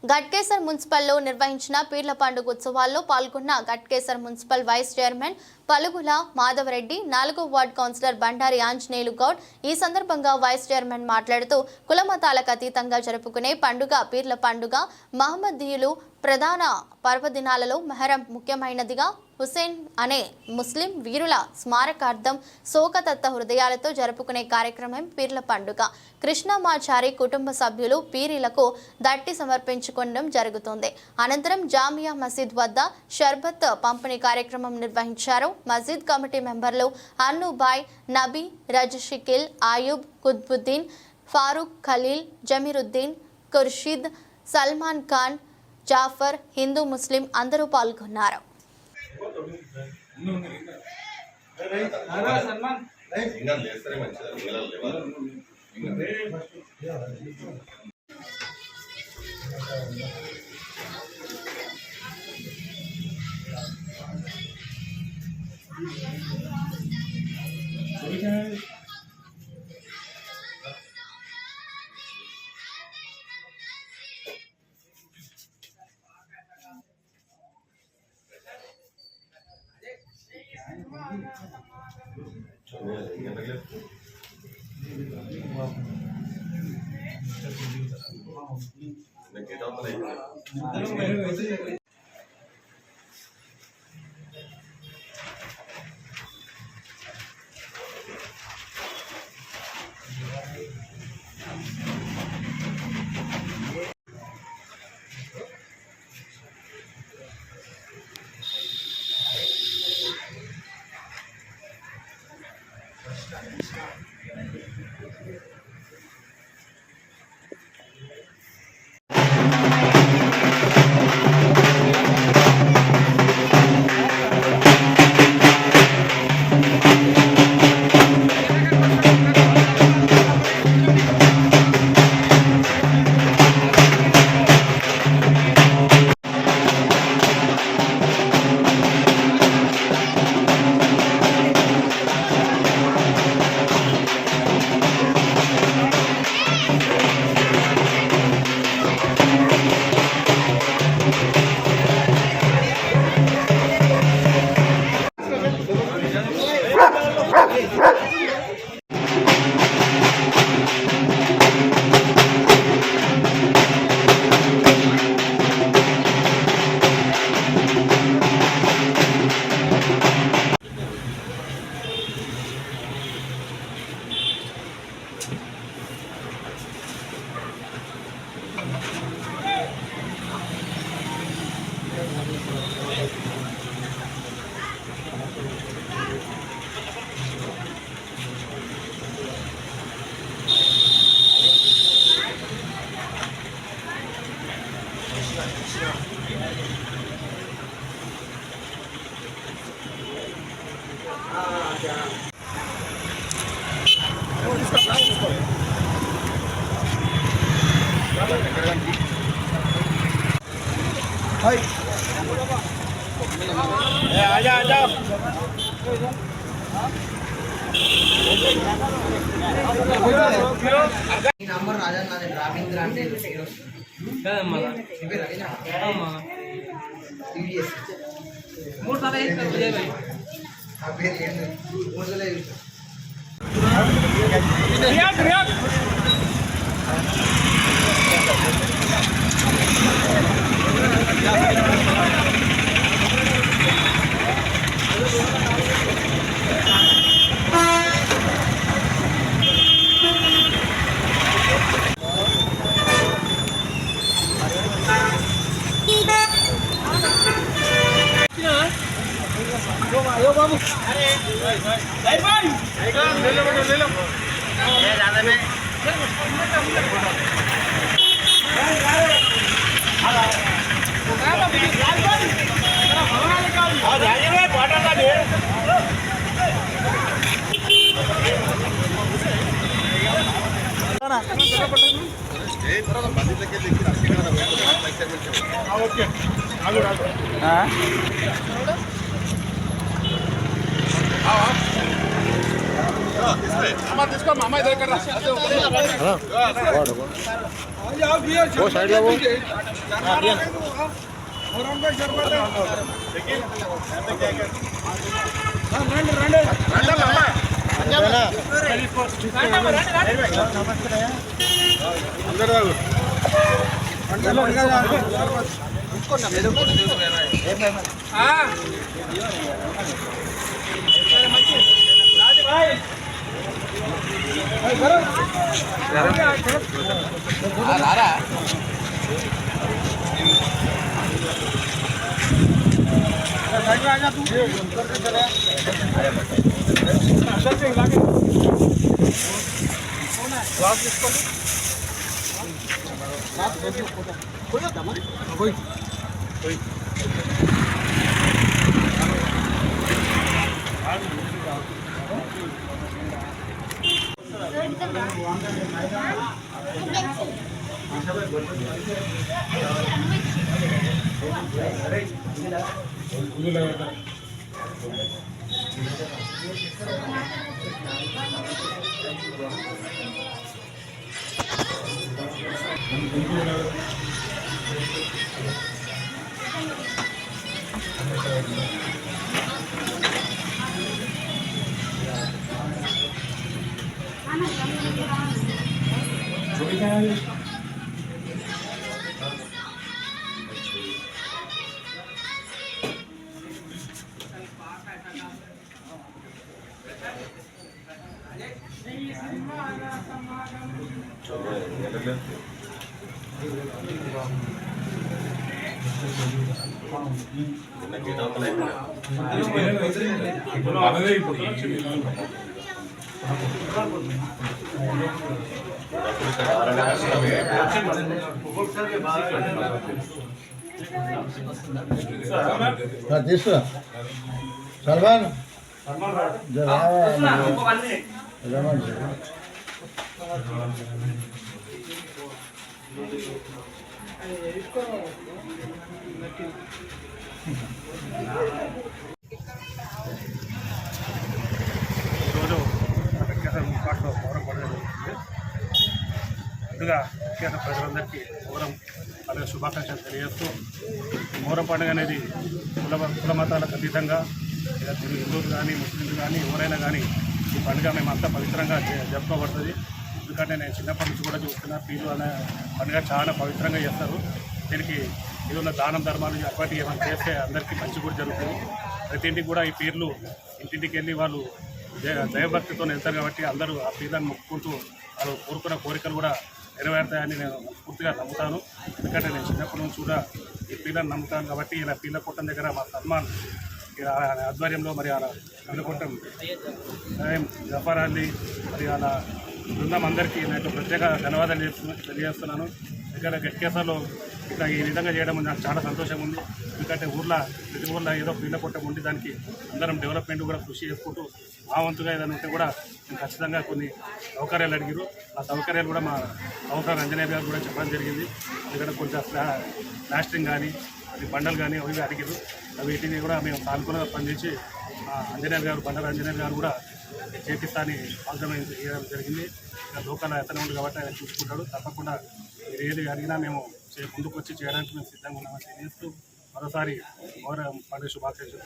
గట్కేసర్ మున్సిపల్లో నిర్వహించిన పీర్ల పండుగ ఉత్సవాల్లో పాల్గొన్న Ghatkesar municipal vice chairman Palugula Madhavareddy, 4వ వార్డ్ కౌన్సిలర్ బండారి ఆంజనేయులు గౌడ్. ఈ సందర్భంగా వైస్ చైర్మన్ మాట్లాడుతూ కులమతాలకు అతీతంగా జరుపుకునే పండుగ పీర్ల పండుగ మహమ్మదీయులు ప్రధాన పర్వదినాలలో మెహరం ముఖ్యమైనదిగా హుసేన్ అనే ముస్లిం వీరుల స్మారకార్థం శోకతత్త హృదయాలతో జరుపుకునే కార్యక్రమం పీర్ల పండుగ. కృష్ణమాచారి కుటుంబ సభ్యులు పీరీలకు దట్టి సమర్పించుకోవడం జరుగుతుంది. అనంతరం జామియా మసీద్ వద్ద షర్బత్ పంపిణీ కార్యక్రమం నిర్వహించారు. మసీద్ కమిటీ మెంబర్లు అన్నుబాయ్, నబీ, రజషికిల్, ఆయూబ్, కుత్బుద్దీన్, ఫారూక్, ఖలీల్, జమీరుద్దీన్, ఖుర్షీద్, సల్మాన్ ఖాన్, జాఫర్, హిందూ ముస్లిం అందరూ పాల్గొన్నారు. नंबर राजा ना राविंद्र అంటే కదమ్మా ఇవే రవినా అమ్మా టీడీఎస్ మూడు సార్లు వేస్తారు విజయ్ భాయ్ ఆ పేరు ఏంటి మూడు సార్లు వేస్తారు రియాక్ట్ यो बाबू अरे भाई भाई ले लो ये ज्यादा में मामा इधर कर रहा वो साइड लो वो తీసుకురా సల్మాన్ ఈరోజు వెంకటేశ్వర ముఖ్యమంత్రిలో పౌరం పండుగ జరుగుతుంది. ముందుగా ముఖ్యంగా ప్రజలందరికీ పౌరం అలాగే శుభాకాంక్షలు తెలియజేస్తూ మౌరం పండుగ అనేది కుల మతాలకు అతీతంగా హిందువులు కానీ ముస్లింలు కానీ ఎవరైనా కానీ ఈ పండుగ మేమంతా పవిత్రంగా జరుపుకోబడుతుంది. ఎందుకంటే నేను చిన్నప్పటి నుంచి కూడా చూస్తున్నా పీర్లు అనే పండుగ చాలా పవిత్రంగా చేస్తారు. దీనికి ఏదైనా దానం ధర్మాలు అప్పటికి ఏమైనా చేస్తే అందరికీ మంచి కూడా జరుగుతుంది. ప్రతి ఇంటికి కూడా ఈ పీర్లు ఇంటింటికి వెళ్ళి వాళ్ళు దైవభక్తితో వెళ్తారు కాబట్టి అందరూ ఆ పీర్లను మొక్కుకుంటూ వాళ్ళు కోరుకున్న కోరికలు కూడా నెరవేరుతాయని నేను పూర్తిగా నమ్ముతాను. ఎందుకంటే నేను చిన్నప్పటి నుంచి కూడా ఈ పీర్లను నమ్ముతాను కాబట్టి ఇలా పీర్ల కొట్టం దగ్గర మా సల్మాన్ ఆధ్వర్యంలో మరి అలా నల్లకొట్టం జఫర్ అలీ మరి అలా బృందం అందరికీ నాకు ప్రత్యేక ధన్యవాదాలు తెలియజేస్తున్నాను. ఇక్కడ గట్కేసర్లో ఇట్లా ఈ విధంగా చేయడం నాకు చాలా సంతోషంగా ఉంది. ఎందుకంటే ప్రతి ఊళ్ళో ఏదో పీర్ల కొట్టం ఉండి దానికి అందరం డెవలప్మెంట్ కూడా కృషి చేసుకుంటూ మా వంతుగా ఏదైనా ఉంటే కూడా నేను ఖచ్చితంగా కొన్ని సౌకర్యాలు అడిగారు. ఆ సౌకర్యాలు కూడా మా సౌకర్య అంజనేయ గారు కూడా చెప్పడం జరిగింది. ఎందుకంటే కొంచెం ప్లాస్టింగ్ కానీ అది బండలు కానీ అవి అడిగారు. వీటిని కూడా మేము సానుకూలంగా పనిచేసి అంజనేయ గారు బండారు అంజనేయ గారు కూడా చేపిస్తాని వాగ్దానం చేయడం జరిగింది. లోకల్ అతనే ఉంది కాబట్టి ఆయన చూసుకుంటాడు. తప్పకుండా మీరు ఏది అడిగినా మేము ముందుకు వచ్చి చేయడానికి మేము సిద్ధంగా ఉన్నామని తెలియజేస్తూ మరోసారి పండుగ శుభాకాంక్షలు.